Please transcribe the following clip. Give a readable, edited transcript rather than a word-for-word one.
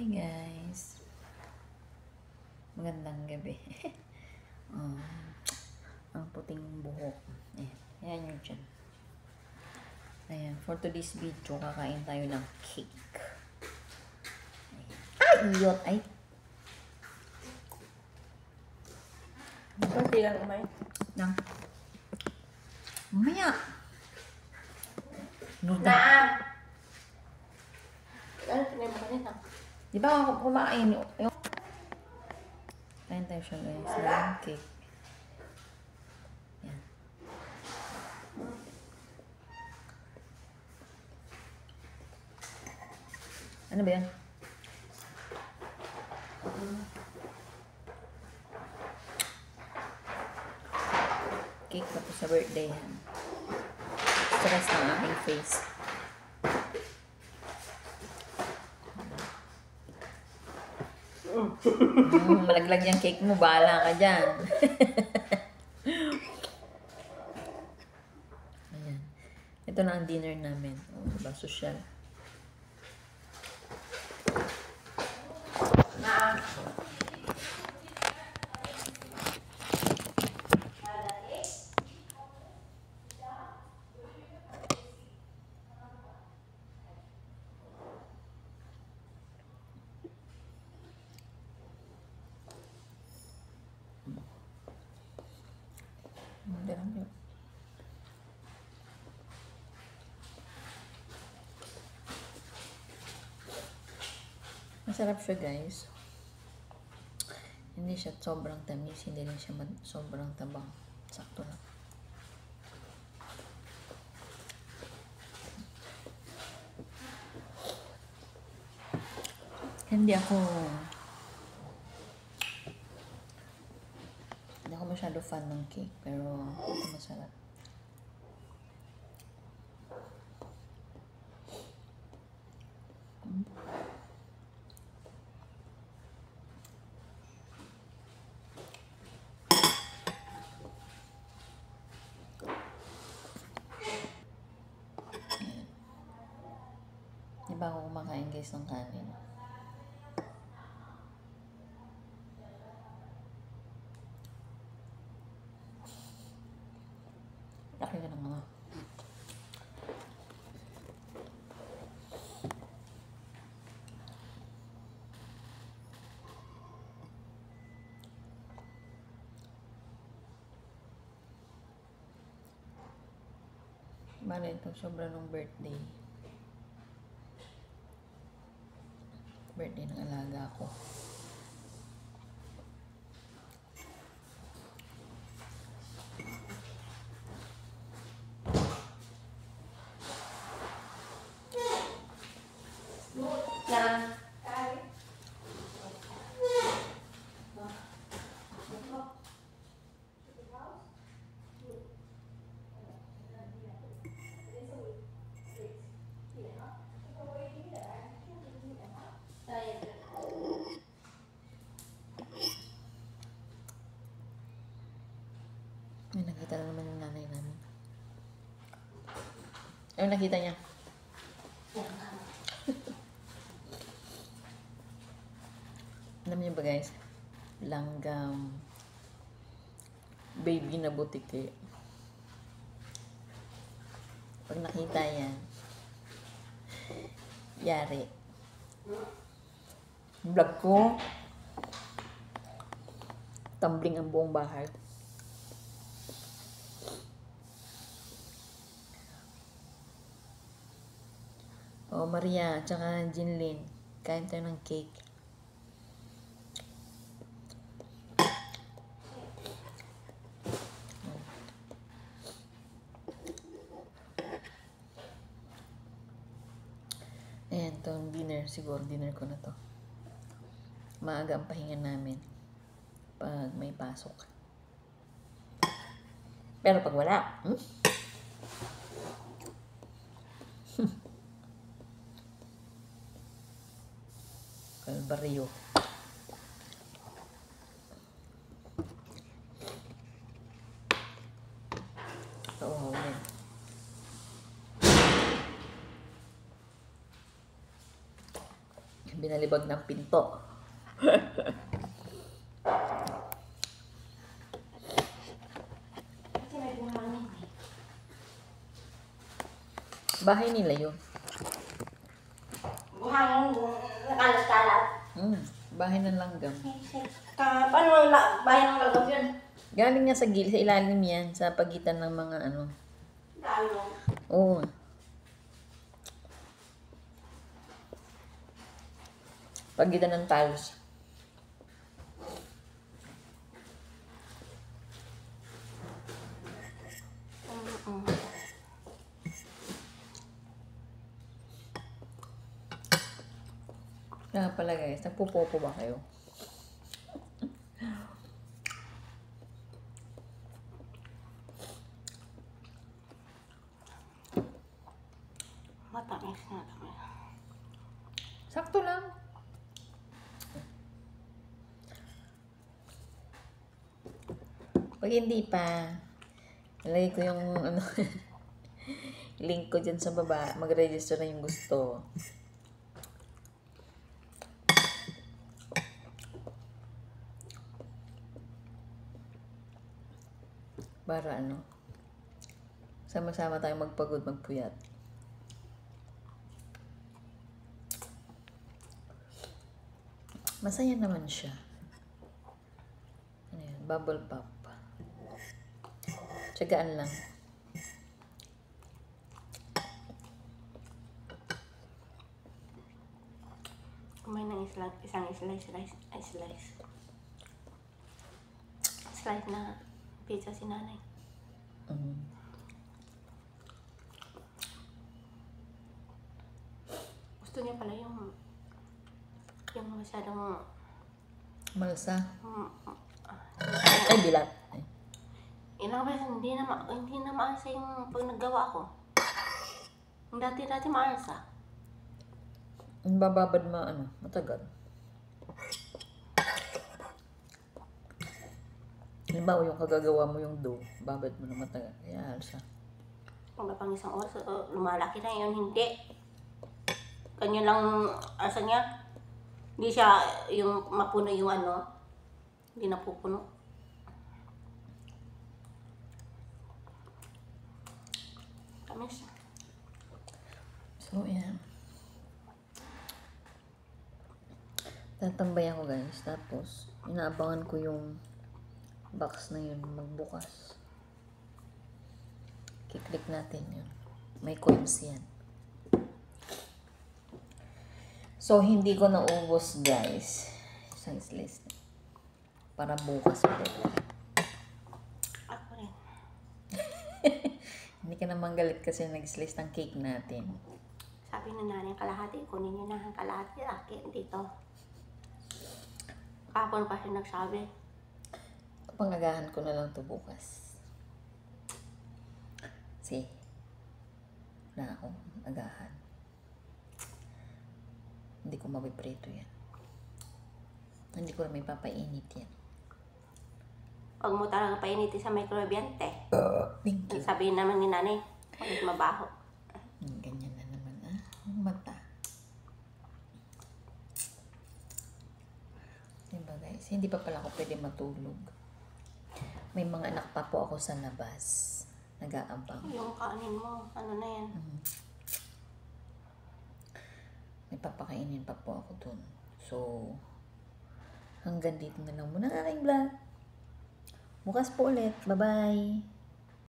Hi guys. Magandang gabi. Ang puting buhok. Ayan yun dyan. Ayan. For today's video, kakain tayo ng cake. Ayan. Ay! Iyot! Ay! Kunti lang umay. Nang. Mamaya! Nuta. Naam! Ano pinay mo kanina? Di ba ako kumakain? Kain tayo siya guys. Ng cake. Ayan. Ano ba yan? Cake pa to sa birthday yan. Stress ng aking face. Malaglag yung cake mo, bahala ka dyan. Ayan. Ito na ang dinner namin. Diba, social. Naam! Hindi lang yun. Masarap siya guys. Hindi siya sobrang tamis, hindi rin siya sobrang tabang. Sakto lang. Hindi ako masyado fan ng cake, pero ito masarap. Di ba ako kumakain guys ng kanin? Laki ka ng mga. Bale, ito sobra nung birthday. Birthday ng alaga ko. Naam! Ay, nakita na naman yung nanay namin. Ano nakita niya? Alam niyo ba guys? Langgam. Baby na butike. Pag nakita yan, yari. Vlog ko, tumbling ang buong bahay. Oh, Maria, tsaka Jinlin, kain tayo ng cake. Ayan, itong dinner. Siguro, dinner ko na to. Maaga ang pahinga namin pag may pasok. Pero pag wala, Kalbaryo. Oo, yan. Binalibag ng pinto. Kasi may buhangin eh. Bahay nila yun. Buhangin, nakalat-kalat. Bahay ng langgam. Paano bahay ng lagab yun? Galing nga sa sa ilalim yan, sa pagitan ng mga ano. Dalo. Oo. Pagitan ng tiles. Kaya pala guys, nagpupopo ba kayo? Matamis na tamis. Sakto lang. Pag hindi pa, ilagay ko yung ano, link ko dyan sa baba. Mag-register na yung gusto. Para ano, sama-sama tayong magpagod, magpuyat. Masaya naman siya. Ano yan? Bubble pop. Tiyagaan lang. Kumain ng isang slice na pizza si nanay. Gusto niya pala yung masyadong Malsa. Ay, bilat. Ay. hindi na maasa yung pag naggawa ko. Yung dati maasa. Ang bababad matagal. Halimbawa, yung kagagawa mo yung dough, babad mo na matagal. Kaya alsa. Pag pang isang oras, lumalaki na yun, hindi. Kanya lang, asa niya, hindi siya yung mapuno yung ano, hindi napupuno. Tamis. So, yan. Tatambay ako guys. Tapos, inaabangan ko yung box na yun magbukas. Kiklik natin yun. May coins yan. So, hindi ko naubos guys. Isang slice. Para bukas ulit. Ako rin. Hindi ka naman galit kasi nag-slice ng cake natin. Sabi ng nanay, kalahati, kunin niyo na ang kalahati, akin dito. Kapon pa siya nagsabi. Pangagahan ko na lang to bukas. Kasi, wala akong agahan. Hindi ko mapiprito yan. Hindi ko na may papainit yan. Huwag mo talaga painitin sa microwave, te. Thank you. Sabihin naman ni nanay, huwag mabaho. Ganyan na naman ang mata. Diba guys, hindi pa pala ako pwede matulog. May mga anak pa po ako sa labas. Nag-aabang. Yung kanin mo, ano na yan? May papakainin pa po ako dun. So, hanggang dito na lang muna ang aking vlog. Bukas po ulit. Bye-bye!